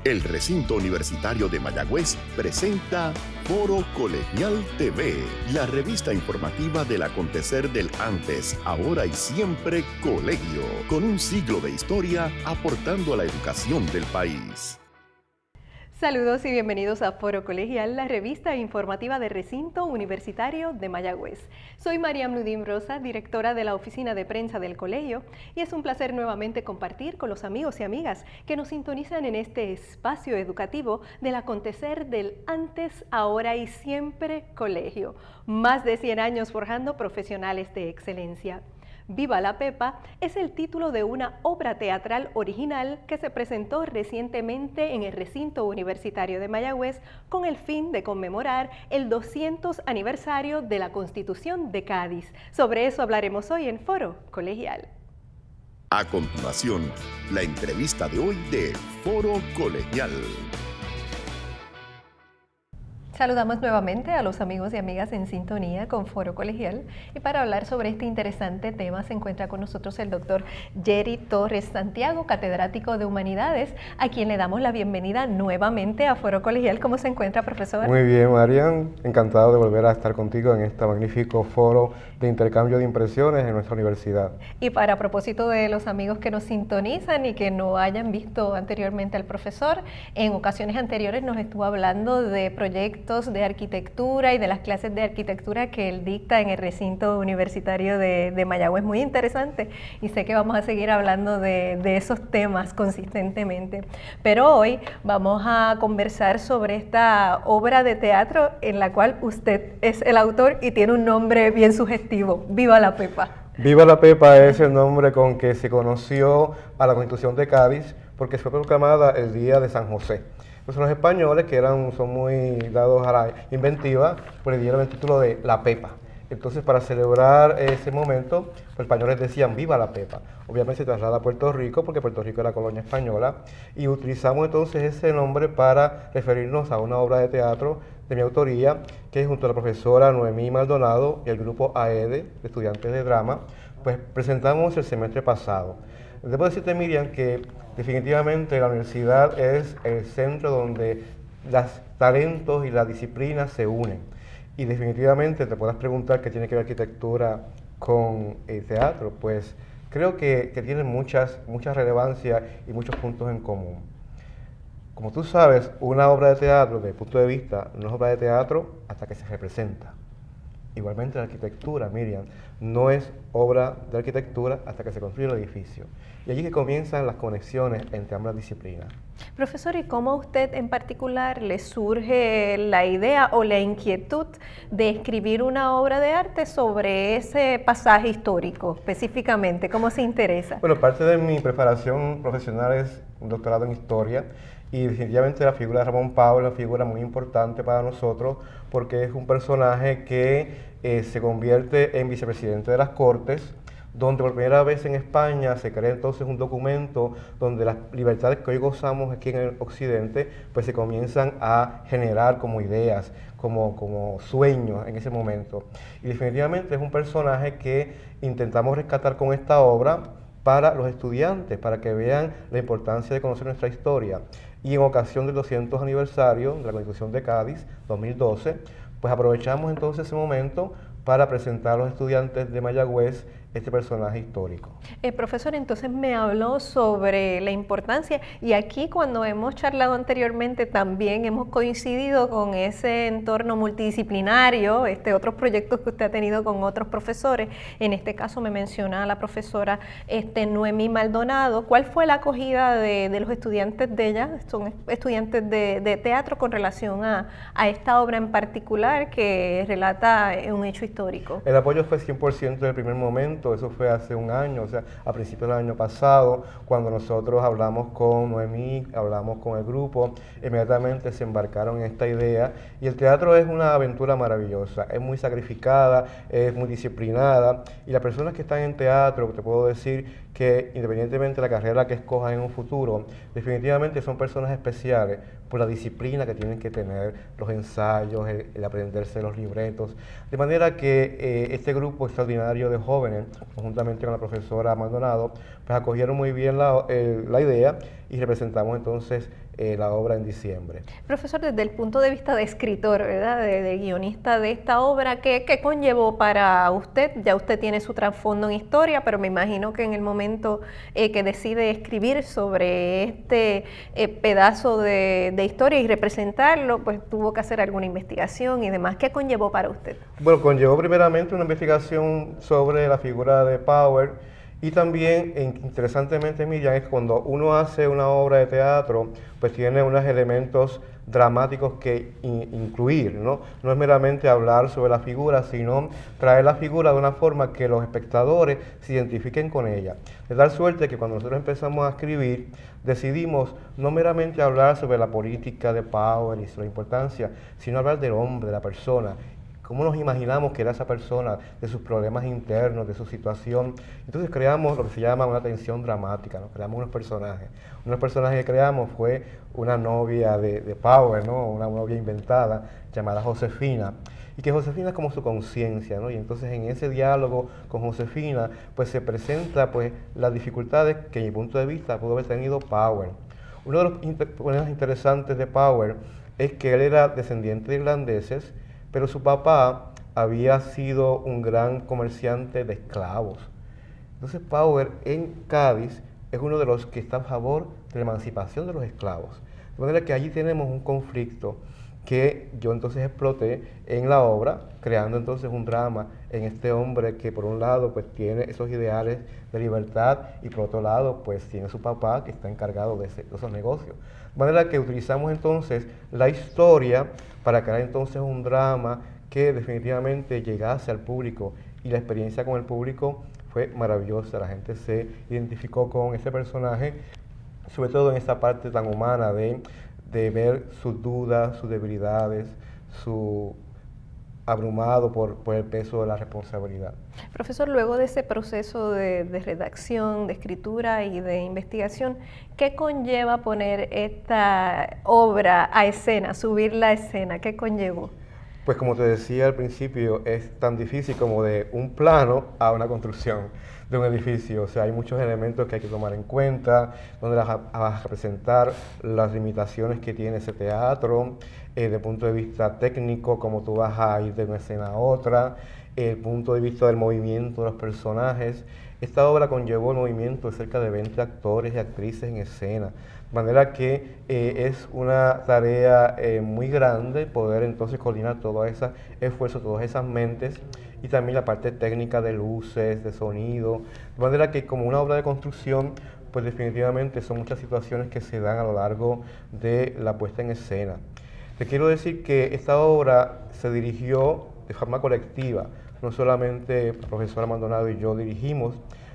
El Recinto Universitario de Mayagüez presenta Foro Colegial TV, la revista informativa del acontecer del antes, ahora y siempre colegio, con un siglo de historia aportando a la educación del país. Saludos y bienvenidos a Foro Colegial, la revista informativa del Recinto Universitario de Mayagüez. Soy Mariam Nudim Rosa, directora de la Oficina de Prensa del Colegio, y es un placer nuevamente compartir con los amigos y amigas que nos sintonizan en este espacio educativo del acontecer del antes, ahora y siempre colegio. Más de 100 años forjando profesionales de excelencia. Viva la Pepa es el título de una obra teatral original que se presentó recientemente en el Recinto Universitario de Mayagüez con el fin de conmemorar el 200 aniversario de la Constitución de Cádiz. Sobre eso hablaremos hoy en Foro Colegial. A continuación, la entrevista de hoy de Foro Colegial. Saludamos nuevamente a los amigos y amigas en sintonía con Foro Colegial, y para hablar sobre este interesante tema se encuentra con nosotros el doctor Jerry Torres Santiago, catedrático de Humanidades, a quien le damos la bienvenida nuevamente a Foro Colegial. ¿Cómo se encuentra, profesor? Muy bien, Marian, encantado de volver a estar contigo en este magnífico foro de intercambio de impresiones en nuestra universidad. Y para propósito de los amigos que nos sintonizan y que no hayan visto anteriormente al profesor, en ocasiones anteriores nos estuvo hablando de proyectos de arquitectura y de las clases de arquitectura que él dicta en el Recinto Universitario de Mayagüez. Muy interesante, y sé que vamos a seguir hablando de esos temas consistentemente. Pero hoy vamos a conversar sobre esta obra de teatro en la cual usted es el autor y tiene un nombre bien sugestivo: Viva la Pepa. Viva la Pepa es el nombre con que se conoció a la Constitución de Cádiz, porque fue proclamada el día de San José. Pues los españoles, que son muy dados a la inventiva, pues le dieron el título de La Pepa. Entonces, para celebrar ese momento, los españoles decían Viva la Pepa. Obviamente se traslada a Puerto Rico, porque Puerto Rico era colonia española, y utilizamos entonces ese nombre para referirnos a una obra de teatro de mi autoría, que junto a la profesora Noemí Maldonado y el grupo AEDE, de estudiantes de drama, pues presentamos el semestre pasado. Debo decirte, Miriam, que definitivamente la universidad es el centro donde los talentos y las disciplinas se unen. Y definitivamente te puedas preguntar qué tiene que ver arquitectura con el teatro. Pues creo que tienen mucha relevancia y muchos puntos en común. Como tú sabes, una obra de teatro, desde el punto de vista, no es obra de teatro hasta que se representa. Igualmente la arquitectura, Miriam, no es obra de arquitectura hasta que se construye el edificio. Y allí que comienzan las conexiones entre ambas disciplinas. Profesor, ¿y cómo a usted en particular le surge la idea o la inquietud de escribir una obra de arte sobre ese pasaje histórico específicamente? ¿Cómo se interesa? Bueno, parte de mi preparación profesional es un doctorado en historia, y definitivamente la figura de Ramón Pablo es una figura muy importante para nosotros, porque es un personaje que se convierte en vicepresidente de las Cortes, donde por primera vez en España se crea entonces un documento donde las libertades que hoy gozamos aquí en el occidente pues se comienzan a generar como ideas, como sueños en ese momento. Y definitivamente es un personaje que intentamos rescatar con esta obra para los estudiantes, para que vean la importancia de conocer nuestra historia. Y en ocasión del 200 aniversario de la Constitución de Cádiz, 2012, pues aprovechamos entonces ese momento para presentar a los estudiantes de Mayagüez este personaje histórico. Profesor, entonces me habló sobre la importancia, y aquí cuando hemos charlado anteriormente también hemos coincidido con ese entorno multidisciplinario, otros proyectos que usted ha tenido con otros profesores. En este caso me menciona a la profesora Noemí Maldonado. ¿Cuál fue la acogida de los estudiantes de ella? Son estudiantes de teatro con relación a esta obra en particular que relata un hecho histórico. El apoyo fue 100% desde el primer momento. Eso fue hace un año, o sea, a principios del año pasado, cuando nosotros hablamos con Noemí, hablamos con el grupo, inmediatamente se embarcaron en esta idea. Y el teatro es una aventura maravillosa, es muy sacrificada, es muy disciplinada, y las personas que están en teatro, te puedo decir que independientemente de la carrera que escojan en un futuro, definitivamente son personas especiales por la disciplina que tienen que tener, los ensayos, el aprenderse los libretos. De manera que este grupo extraordinario de jóvenes, conjuntamente con la profesora Maldonado, pues acogieron muy bien la idea, y representamos entonces la obra en diciembre. Profesor, desde el punto de vista de escritor, ¿verdad? De guionista de esta obra, ¿qué conllevó para usted? Ya usted tiene su trasfondo en historia, pero me imagino que en el momento que decide escribir sobre este pedazo de historia y representarlo, pues tuvo que hacer alguna investigación y demás. ¿Qué conllevó para usted? Bueno, conllevó primeramente una investigación sobre la figura de Power. Y también, interesantemente, Miriam, es cuando uno hace una obra de teatro, pues tiene unos elementos dramáticos que incluir, ¿no? No es meramente hablar sobre la figura, sino traer la figura de una forma que los espectadores se identifiquen con ella. De tal suerte que cuando nosotros empezamos a escribir, decidimos no meramente hablar sobre la política de Power y su importancia, sino hablar del hombre, de la persona. ¿Cómo nos imaginamos que era esa persona, de sus problemas internos, de su situación? Entonces creamos lo que se llama una tensión dramática, ¿no? Creamos unos personajes. Unos personajes que creamos fue una novia de Power, ¿no? Una novia inventada llamada Josefina. Y que Josefina es como su conciencia, ¿no? Y entonces en ese diálogo con Josefina, pues se presenta pues las dificultades que, en mi punto de vista, pudo haber tenido Power. Uno de los problemas interesantes de Power es que él era descendiente de irlandeses, pero su papá había sido un gran comerciante de esclavos. Entonces Power en Cádiz es uno de los que está a favor de la emancipación de los esclavos. De manera que allí tenemos un conflicto que yo entonces exploté en la obra, creando entonces un drama en este hombre que por un lado pues tiene esos ideales de libertad y por otro lado pues tiene su papá que está encargado de esos negocios. De manera que utilizamos entonces la historia para crear entonces un drama que definitivamente llegase al público, y la experiencia con el público fue maravillosa. La gente se identificó con ese personaje, sobre todo en esa parte tan humana de ver sus dudas, sus debilidades, su abrumado por el peso de la responsabilidad. Profesor, luego de ese proceso de redacción, de escritura y de investigación, ¿qué conlleva poner esta obra a escena, subirla a escena? ¿Qué conllevó? Pues como te decía al principio, es tan difícil como de un plano a una construcción de un edificio. O sea, hay muchos elementos que hay que tomar en cuenta, donde vas a representar las limitaciones que tiene ese teatro, desde el punto de vista técnico, cómo tú vas a ir de una escena a otra, el punto de vista del movimiento de los personajes. Esta obra conllevó el movimiento de cerca de 20 actores y actrices en escena, de manera que es una tarea muy grande poder entonces coordinar todos esos esfuerzos, todas esas mentes, y también la parte técnica de luces, de sonido, de manera que como una obra de construcción, pues definitivamente son muchas situaciones que se dan a lo largo de la puesta en escena. Te quiero decir que esta obra se dirigió de forma colectiva, no solamente el profesor Maldonado y yo dirigimos,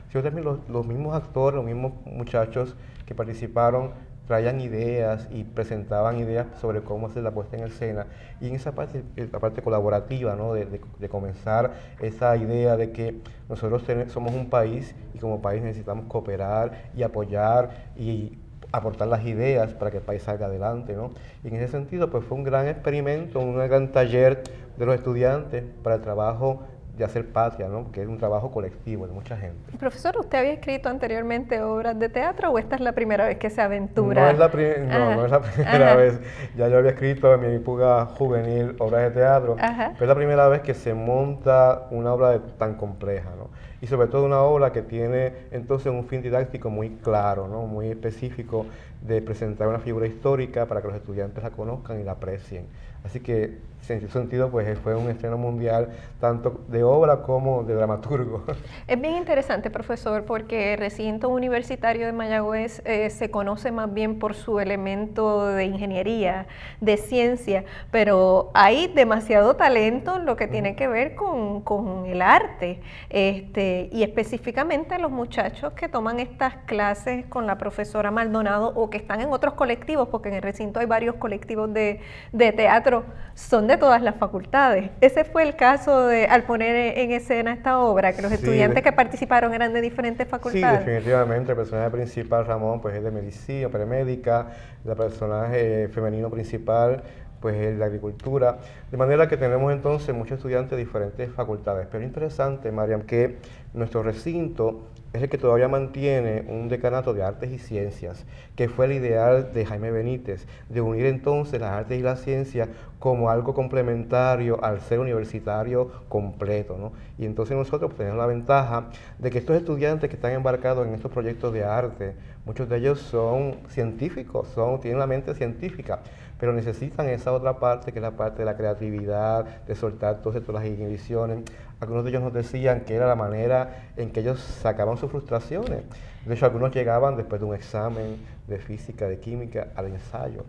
sino también los mismos actores, los mismos muchachos que participaron traían ideas y presentaban ideas sobre cómo hacer la puesta en escena. Y en esa parte, la parte colaborativa, ¿no? de comenzar esa idea de que nosotros somos un país y como país necesitamos cooperar y apoyar y aportar las ideas para que el país salga adelante, ¿no? Y en ese sentido, pues fue un gran experimento, un gran taller de los estudiantes para el trabajo de hacer patria, ¿no? Que es un trabajo colectivo de mucha gente. Profesor, ¿usted había escrito anteriormente obras de teatro o esta es la primera vez que se aventura? No es la primera vez. Ya yo había escrito en mi época juvenil obras de teatro, pero es la primera vez que se monta una obra tan compleja, ¿no? Y sobre todo una obra que tiene entonces un fin didáctico muy claro, ¿no? Muy específico, de presentar una figura histórica para que los estudiantes la conozcan y la aprecien. Así que, en ese sentido, pues fue un estreno mundial, tanto de obra como de dramaturgo. Es bien interesante, profesor, porque el recinto universitario de Mayagüez se conoce más bien por su elemento de ingeniería, de ciencia, pero hay demasiado talento en lo que tiene que ver con el arte, y específicamente los muchachos que toman estas clases con la profesora Maldonado o que están en otros colectivos, porque en el recinto hay varios colectivos de teatro, son de todas las facultades. Ese fue el caso al poner en escena esta obra, que los estudiantes que participaron eran de diferentes facultades. Sí, definitivamente. El personaje principal, Ramón, pues es de medicina, premédica. El personaje femenino principal, pues es de agricultura. De manera que tenemos entonces muchos estudiantes de diferentes facultades. Pero es interesante, Mariam, que nuestro recinto es el que todavía mantiene un decanato de artes y ciencias, que fue el ideal de Jaime Benítez, de unir entonces las artes y la ciencia como algo complementario al ser universitario completo, ¿no? Y entonces nosotros pues, tenemos la ventaja de que estos estudiantes que están embarcados en estos proyectos de arte, muchos de ellos son científicos, tienen la mente científica, pero necesitan esa otra parte, que es la parte de la creatividad, de soltar todas las inhibiciones. Algunos de ellos nos decían que era la manera en que ellos sacaban sus frustraciones. De hecho, algunos llegaban después de un examen de física, de química, al ensayo.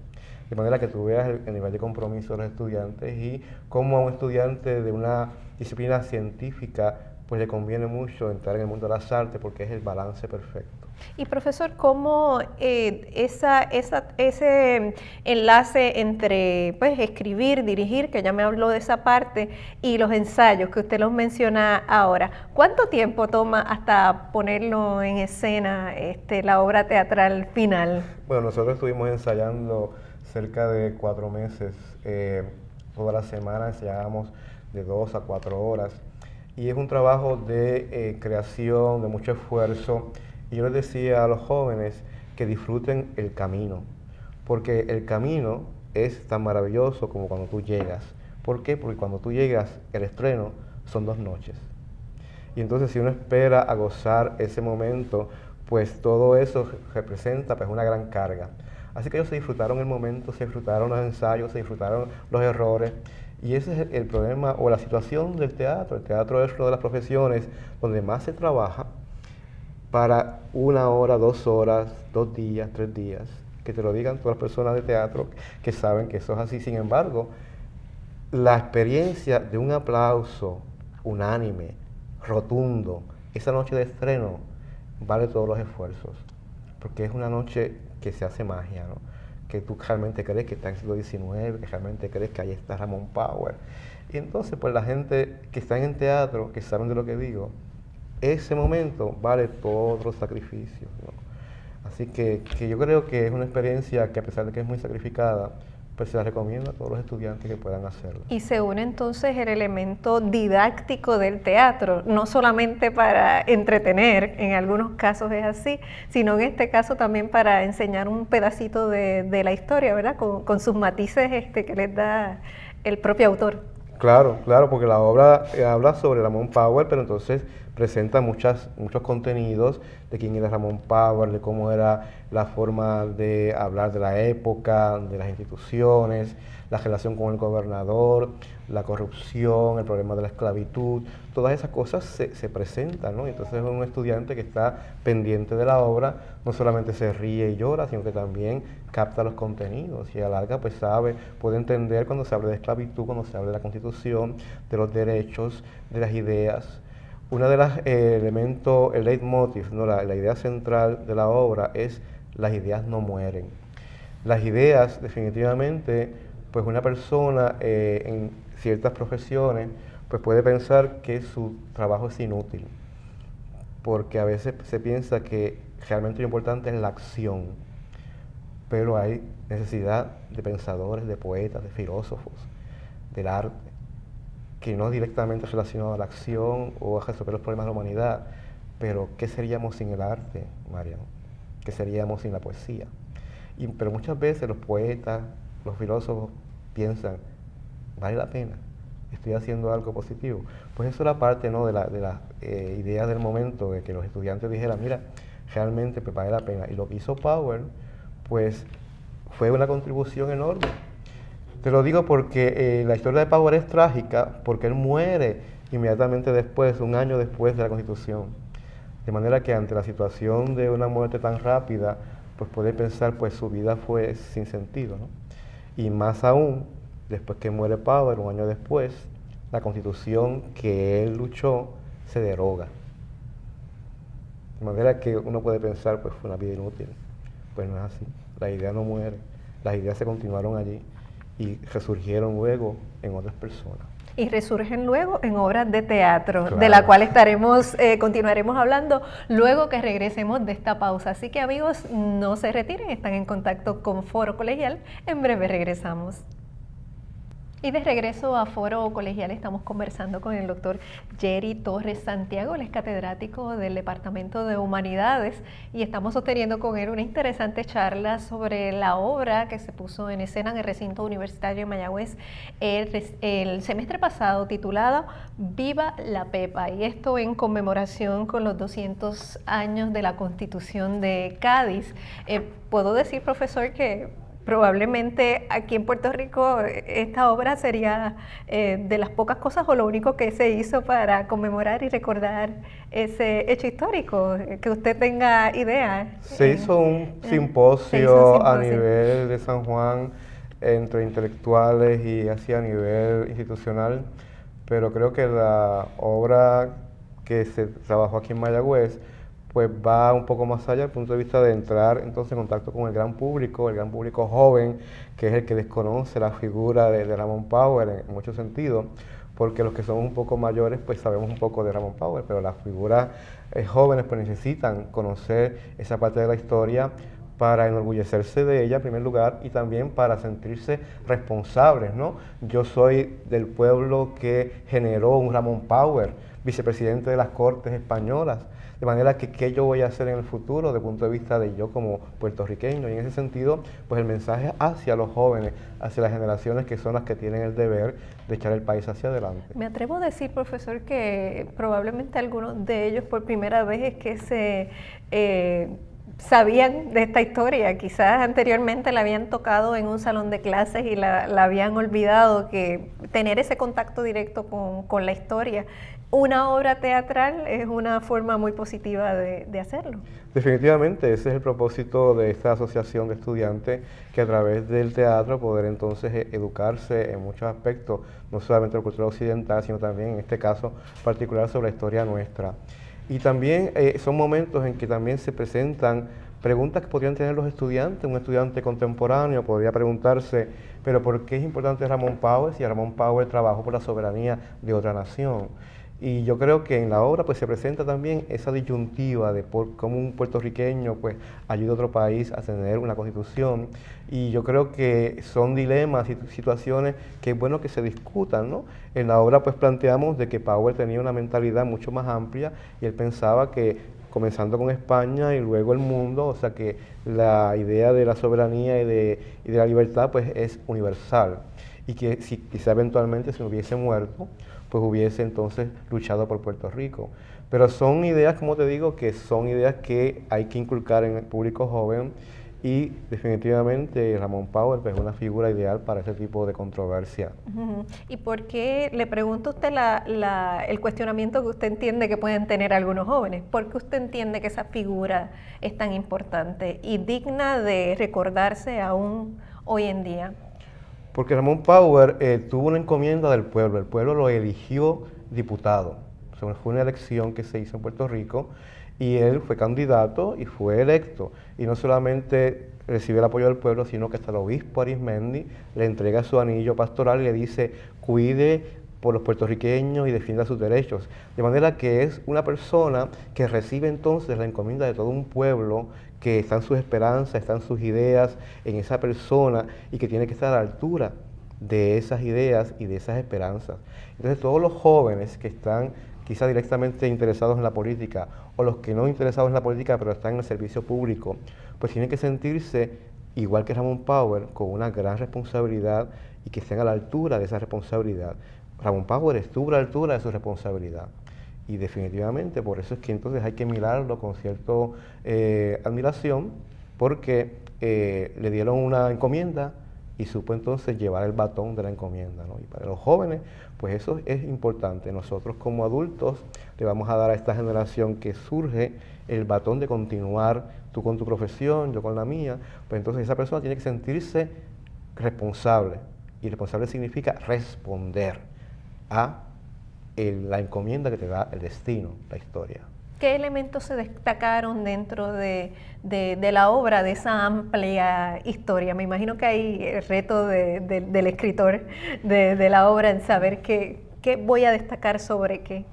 De manera que tú veas el nivel de compromiso de los estudiantes y cómo a un estudiante de una disciplina científica pues le conviene mucho entrar en el mundo de las artes porque es el balance perfecto. Y profesor, ¿cómo ese enlace entre pues, escribir, dirigir, que ya me habló de esa parte, y los ensayos que usted los menciona ahora, cuánto tiempo toma hasta ponerlo en escena, la obra teatral final? Bueno, nosotros estuvimos ensayando cerca de 4 meses, toda la semana ensayábamos de 2 a 4 horas, y es un trabajo de creación, de mucho esfuerzo. Y yo les decía a los jóvenes que disfruten el camino, porque el camino es tan maravilloso como cuando tú llegas. ¿Por qué? Porque cuando tú llegas, el estreno son 2 noches. Y entonces si uno espera a gozar ese momento, pues todo eso representa pues, una gran carga. Así que ellos se disfrutaron el momento, se disfrutaron los ensayos, se disfrutaron los errores. Y ese es el problema o la situación del teatro. El teatro es una de las profesiones donde más se trabaja para 1 hora, 2 horas, 2 días, 3 días, que te lo digan todas las personas de teatro que saben que eso es así. Sin embargo, la experiencia de un aplauso unánime, rotundo, esa noche de estreno, vale todos los esfuerzos, porque es una noche que se hace magia, ¿no? Que tú realmente crees que está en el siglo XIX, que realmente crees que ahí está Ramón Power. Y entonces, pues la gente que está en el teatro, que saben de lo que digo, ese momento vale todos los sacrificios, ¿no? Así que yo creo que es una experiencia que a pesar de que es muy sacrificada, pues se la recomiendo a todos los estudiantes que puedan hacerlo. Y se une entonces el elemento didáctico del teatro, no solamente para entretener, en algunos casos es así, sino en este caso también para enseñar un pedacito de la historia, ¿verdad? Con sus matices que les da el propio autor. Claro, porque la obra habla sobre Ramón Power, pero entonces presenta muchos contenidos de quién era Ramón Power, de cómo era la forma de hablar de la época, de las instituciones, la relación con el gobernador, la corrupción, el problema de la esclavitud, todas esas cosas se presentan, ¿no? Entonces es un estudiante que está pendiente de la obra, no solamente se ríe y llora, sino que también capta los contenidos y a la larga pues puede entender cuando se habla de esclavitud, cuando se habla de la Constitución, de los derechos, de las ideas. Uno de los elementos, el leitmotiv, ¿no? La idea central de la obra es las ideas no mueren. Las ideas, definitivamente, pues una persona en ciertas profesiones pues puede pensar que su trabajo es inútil, porque a veces se piensa que realmente lo importante es la acción, pero hay necesidad de pensadores, de poetas, de filósofos, del arte, que no directamente relacionado a la acción o a resolver los problemas de la humanidad, pero ¿qué seríamos sin el arte, Mariam? ¿Qué seríamos sin la poesía? Pero muchas veces los poetas, los filósofos piensan, ¿vale la pena? ¿Estoy haciendo algo positivo? Pues eso era parte, ¿no? de la idea del momento, de que los estudiantes dijeran, mira, realmente pues, vale la pena. Y lo que hizo Power, pues fue una contribución enorme. Te lo digo porque la historia de Power es trágica, porque él muere inmediatamente después, 1 año después de la Constitución. De manera que ante la situación de una muerte tan rápida, pues puede pensar, pues su vida fue sin sentido, ¿no? Y más aún, después que muere Power, 1 año después, la Constitución que él luchó se deroga. De manera que uno puede pensar, pues fue una vida inútil. Pues no es así. La idea no muere. Las ideas se continuaron allí y resurgieron luego en otras personas. Y resurgen luego en obras de teatro, claro, de la cual continuaremos hablando luego que regresemos de esta pausa. Así que amigos, no se retiren, están en contacto con Foro Colegial. En breve regresamos. Y de regreso a Foro Colegial estamos conversando con el doctor Jerry Torres Santiago, él es catedrático del Departamento de Humanidades y estamos sosteniendo con él una interesante charla sobre la obra que se puso en escena en el recinto universitario de Mayagüez el semestre pasado, titulada Viva la Pepa, y esto en conmemoración con los 200 años de la Constitución de Cádiz. Puedo decir, profesor, que probablemente aquí en Puerto Rico esta obra sería de las pocas cosas o lo único que se hizo para conmemorar y recordar ese hecho histórico, que usted tenga idea. Se hizo un simposio a nivel de San Juan entre intelectuales y así a nivel institucional, pero creo que la obra que se trabajó aquí en Mayagüez pues va un poco más allá desde el punto de vista de entrar entonces en contacto con el gran público joven, que es el que desconoce la figura de Ramón Power en muchos sentidos, porque los que somos un poco mayores pues sabemos un poco de Ramón Power, pero las figuras jóvenes pues necesitan conocer esa parte de la historia para enorgullecerse de ella en primer lugar y también para sentirse responsables, ¿no? Yo soy del pueblo que generó un Ramón Power, vicepresidente de las Cortes Españolas, de manera que qué yo voy a hacer en el futuro desde el punto de vista de yo como puertorriqueño, y en ese sentido pues el mensaje hacia los jóvenes, hacia las generaciones que son las que tienen el deber de echar el país hacia adelante. Me atrevo a decir, profesor, que probablemente algunos de ellos por primera vez es que se sabían de esta historia, quizás anteriormente la habían tocado en un salón de clases y la habían olvidado, que tener ese contacto directo con la historia. Una obra teatral es una forma muy positiva de hacerlo. Definitivamente, ese es el propósito de esta asociación de estudiantes, que a través del teatro poder entonces educarse en muchos aspectos, no solamente de la cultura occidental, sino también en este caso particular sobre la historia nuestra. Y también son momentos en que también se presentan preguntas que podrían tener los estudiantes. Un estudiante contemporáneo podría preguntarse, pero ¿por qué es importante Ramón Power si Ramón Power trabajó por la soberanía de otra nación? Y yo creo que en la obra pues se presenta también esa disyuntiva de cómo un puertorriqueño pues ayuda a otro país a tener una constitución, y yo creo que son dilemas y situaciones que es bueno que se discutan, ¿no? En la obra pues planteamos de que Power tenía una mentalidad mucho más amplia y él pensaba que comenzando con España y luego el mundo, o sea que la idea de la soberanía y de la libertad pues es universal, y que si quizá eventualmente se hubiese muerto, pues hubiese entonces luchado por Puerto Rico. Pero son ideas, como te digo, que son ideas que hay que inculcar en el público joven, y definitivamente Ramón Power pues, es una figura ideal para ese tipo de controversia. ¿Y por qué, le pregunto a usted el cuestionamiento que usted entiende que pueden tener algunos jóvenes? ¿Por qué usted entiende que esa figura es tan importante y digna de recordarse aún hoy en día? Porque Ramón Power tuvo una encomienda del pueblo, el pueblo lo eligió diputado. O sea, fue una elección que se hizo en Puerto Rico y él fue candidato y fue electo. Y no solamente recibió el apoyo del pueblo, sino que hasta el obispo Arismendi le entrega su anillo pastoral y le dice, cuide por los puertorriqueños y defienda sus derechos. De manera que es una persona que recibe entonces la encomienda de todo un pueblo, que están sus esperanzas, están sus ideas en esa persona y que tiene que estar a la altura de esas ideas y de esas esperanzas. Entonces todos los jóvenes que están quizá directamente interesados en la política o los que no interesados en la política pero están en el servicio público, pues tienen que sentirse igual que Ramón Power con una gran responsabilidad y que estén a la altura de esa responsabilidad. Ramón Power estuvo a la altura de su responsabilidad. Y definitivamente por eso es que entonces hay que mirarlo con cierta admiración, porque le dieron una encomienda y supo entonces llevar el batón de la encomienda, ¿no? Y para los jóvenes, pues eso es importante. Nosotros como adultos le vamos a dar a esta generación que surge el batón de continuar, tú con tu profesión, yo con la mía, pues entonces esa persona tiene que sentirse responsable, y responsable significa responder a la encomienda que te da el destino, la historia. ¿Qué elementos se destacaron dentro de la obra, de esa amplia historia? Me imagino que hay el reto del escritor de la obra en saber qué voy a destacar sobre qué.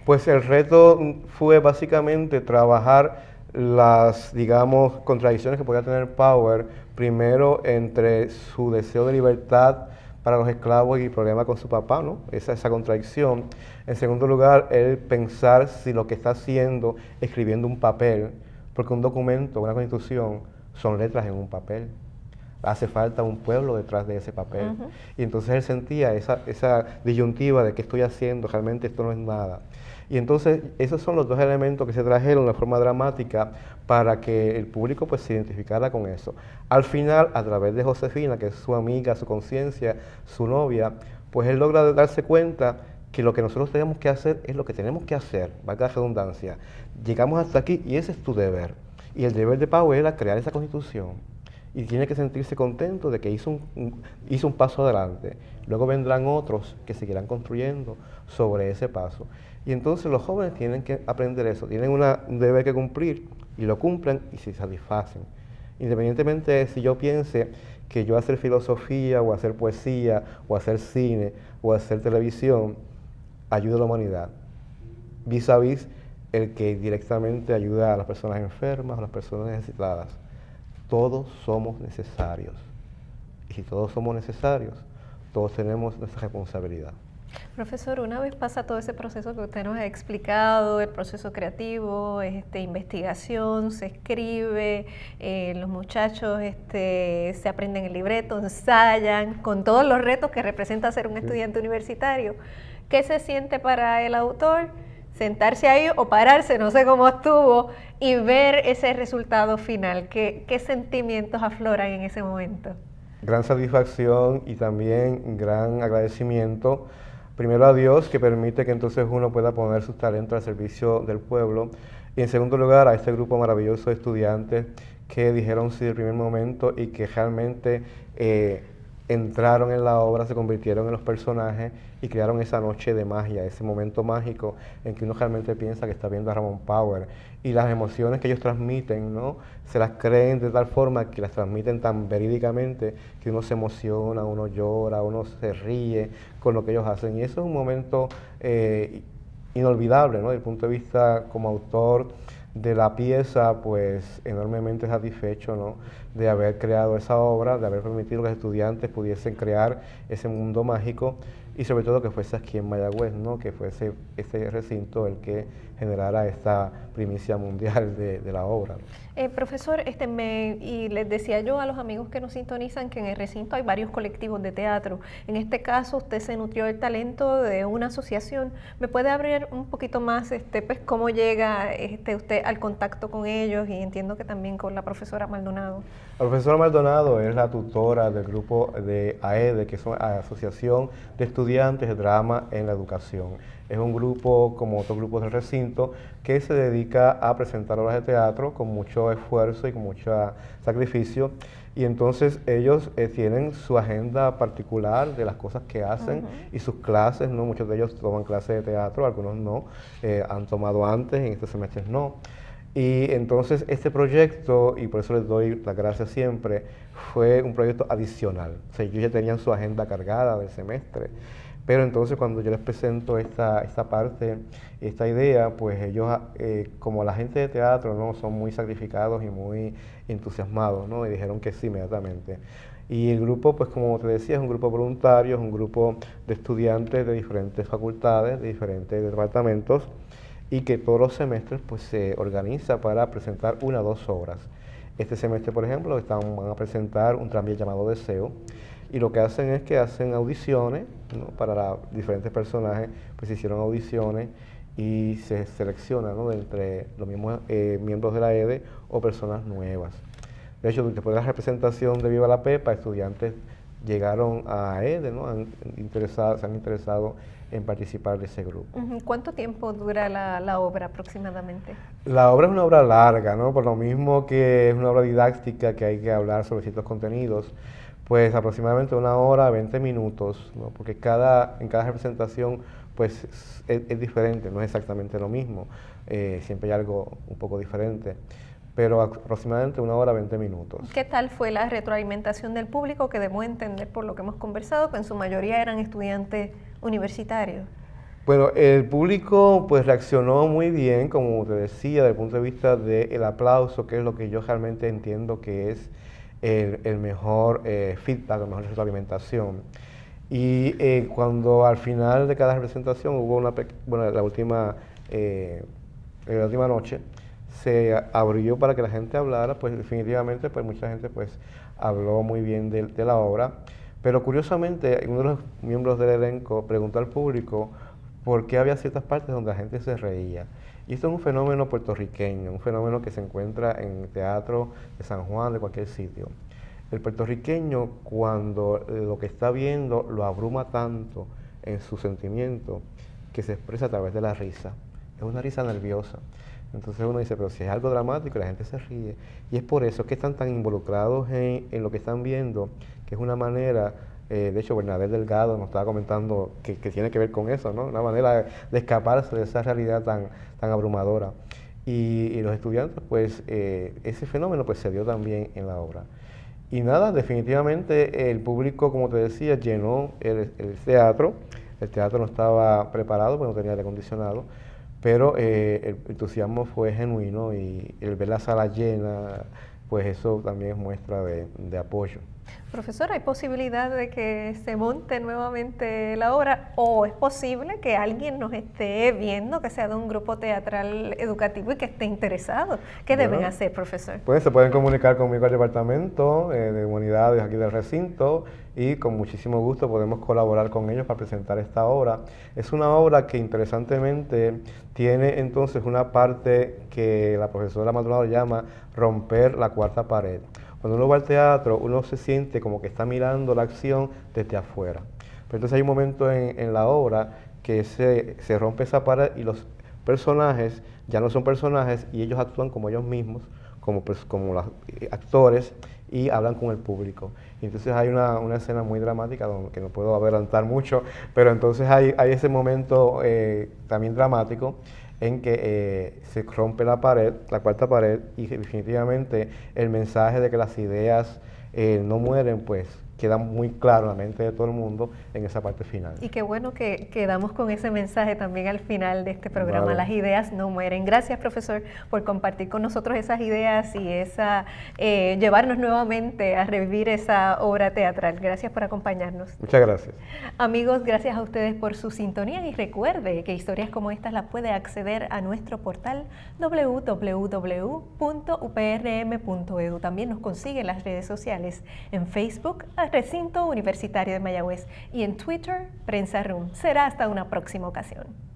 Pues el reto fue básicamente trabajar las, digamos, contradicciones que podía tener Power, primero entre su deseo de libertad, para los esclavos y problema con su papá, ¿no? Esa contradicción. En segundo lugar, el pensar si lo que está haciendo, escribiendo un papel, porque un documento, una constitución, son letras en un papel. Hace falta un pueblo detrás de ese papel. Y entonces él sentía esa disyuntiva de qué estoy haciendo, realmente esto no es nada. Y entonces esos son los dos elementos que se trajeron de forma dramática para que el público pues se identificara con eso. Al final, a través de Josefina, que es su amiga, su conciencia, su novia, pues él logra darse cuenta que lo que nosotros tenemos que hacer es lo que tenemos que hacer, valga la redundancia. Llegamos hasta aquí y ese es tu deber. Y el deber de Pau era crear esa constitución. Y tiene que sentirse contento de que hizo un paso adelante. Luego vendrán otros que seguirán construyendo sobre ese paso. Y entonces los jóvenes tienen que aprender eso, tienen un deber que cumplir y lo cumplen y se satisfacen. Independientemente de si yo piense que yo hacer filosofía o hacer poesía o hacer cine o hacer televisión ayuda a la humanidad, vis a vis el que directamente ayuda a las personas enfermas, a las personas necesitadas. Todos somos necesarios. Y si todos somos necesarios, todos tenemos nuestra responsabilidad. Profesor, una vez pasa todo ese proceso que usted nos ha explicado, el proceso creativo, investigación, se escribe, los muchachos se aprenden el libreto, ensayan, con todos los retos que representa ser un estudiante universitario, ¿qué se siente para el autor? Sentarse ahí o pararse, no sé cómo estuvo, y ver ese resultado final. ¿Qué sentimientos afloran en ese momento? Gran satisfacción y también gran agradecimiento. Primero a Dios, que permite que entonces uno pueda poner sus talentos al servicio del pueblo. Y en segundo lugar, a este grupo maravilloso de estudiantes que dijeron sí del primer momento y que realmente entraron en la obra, se convirtieron en los personajes y crearon esa noche de magia, ese momento mágico en que uno realmente piensa que está viendo a Ramón Power. Y las emociones que ellos transmiten, ¿no? Se las creen de tal forma que las transmiten tan verídicamente que uno se emociona, uno llora, uno se ríe con lo que ellos hacen. Y eso es un momento inolvidable, ¿no? Desde el punto de vista como autor de la pieza, pues enormemente satisfecho, ¿no? De haber creado esa obra, de haber permitido que los estudiantes pudiesen crear ese mundo mágico y sobre todo que fuese aquí en Mayagüez, ¿no? Que fuese ese recinto el que generara esta primicia mundial de la obra. Profesor, y les decía yo a los amigos que nos sintonizan que en el recinto hay varios colectivos de teatro. En este caso, usted se nutrió del talento de una asociación. ¿Me puede abrir un poquito más pues, cómo llega usted al contacto con ellos? Y entiendo que también con la profesora Maldonado. La profesora Maldonado es la tutora del grupo de AEDE, que es una asociación de estudiantes de drama en la educación. Es un grupo, como otros grupos del recinto, que se dedica a presentar obras de teatro con mucho esfuerzo y con mucho sacrificio. Y entonces ellos tienen su agenda particular de las cosas que hacen y sus clases, ¿no? Muchos de ellos toman clases de teatro, algunos no, han tomado antes, en este semestre no. Y entonces este proyecto, y por eso les doy las gracias siempre, fue un proyecto adicional. O sea, ellos ya tenían su agenda cargada del semestre. Pero entonces cuando yo les presento esta parte, esta idea, pues ellos, como la gente de teatro, ¿no? Son muy sacrificados y muy entusiasmados, ¿no? Y dijeron que sí inmediatamente. Y el grupo, pues como te decía, es un grupo voluntario, es un grupo de estudiantes de diferentes facultades, de diferentes departamentos, y que todos los semestres pues se organiza para presentar 1 o 2 obras. Este semestre, por ejemplo, van a presentar un tranvía llamado Deseo, y lo que hacen es que hacen audiciones, ¿no? Para diferentes personajes, pues se hicieron audiciones y se seleccionan, ¿no? De entre los mismos miembros de la EDE o personas nuevas. De hecho, después de la representación de Viva la Pepa, estudiantes llegaron a EDE, ¿no? Se han interesado en participar de ese grupo. ¿Cuánto tiempo dura la obra aproximadamente? La obra es una obra larga, ¿no? Por lo mismo que es una obra didáctica que hay que hablar sobre ciertos contenidos, pues aproximadamente 1 hora, 20 minutos, ¿no? Porque en cada representación pues es diferente, no es exactamente lo mismo, siempre hay algo un poco diferente, pero aproximadamente 1 hora, 20 minutos. ¿Qué tal fue la retroalimentación del público, que debemos entender por lo que hemos conversado, que en su mayoría eran estudiantes universitarios? Bueno, el público pues reaccionó muy bien, como te decía, desde el punto de vista del aplauso, que es lo que yo realmente entiendo que es el mejor feedback, la mejor retroalimentación. Y cuando al final de cada representación hubo la última noche, se abrió para que la gente hablara, pues definitivamente pues mucha gente pues habló muy bien de la obra, pero curiosamente uno de los miembros del elenco preguntó al público por qué había ciertas partes donde la gente se reía. Y esto es un fenómeno puertorriqueño, un fenómeno que se encuentra en teatro de San Juan, de cualquier sitio. El puertorriqueño, cuando lo que está viendo lo abruma tanto en su sentimiento, que se expresa a través de la risa. Es una risa nerviosa. Entonces uno dice, pero si es algo dramático, la gente se ríe. Y es por eso que están tan involucrados en lo que están viendo, que es una manera, de hecho Bernadette Delgado nos estaba comentando que tiene que ver con eso, ¿no? Una manera de escaparse de esa realidad tan abrumadora. Y los estudiantes, pues, ese fenómeno pues se dio también en la obra. Y nada, definitivamente el público, como te decía, llenó el teatro. El teatro no estaba preparado, porque no tenía aire acondicionado, pero el entusiasmo fue genuino y el ver la sala llena, pues eso también es muestra de apoyo. Profesor, ¿hay posibilidad de que se monte nuevamente la obra o es posible que alguien nos esté viendo, que sea de un grupo teatral educativo y que esté interesado? ¿Qué deben hacer, profesor? Pues se pueden comunicar conmigo al departamento de humanidades aquí del recinto y con muchísimo gusto podemos colaborar con ellos para presentar esta obra. Es una obra que interesantemente tiene entonces una parte que la profesora Maldonado llama romper la cuarta pared. Cuando uno va al teatro, uno se siente como que está mirando la acción desde afuera. Pero entonces hay un momento en la obra que se rompe esa pared y los personajes ya no son personajes y ellos actúan como ellos mismos, como los actores, y hablan con el público. Y entonces hay una escena muy dramática, que no puedo adelantar mucho, pero entonces hay ese momento también dramático, en que se rompe la cuarta pared, y definitivamente el mensaje de que las ideas no mueren, pues queda muy claro en la mente de todo el mundo en esa parte final. Y qué bueno que quedamos con ese mensaje también al final de este programa. Vale. Las ideas no mueren. Gracias, profesor, por compartir con nosotros esas ideas y llevarnos nuevamente a revivir esa obra teatral. Gracias por acompañarnos. Muchas gracias. Amigos, gracias a ustedes por su sintonía y recuerde que historias como estas las puede acceder a nuestro portal www.uprm.edu. También nos consigue en las redes sociales, en Facebook, Recinto Universitario de Mayagüez, y en Twitter, Prensa Room. Será hasta una próxima ocasión.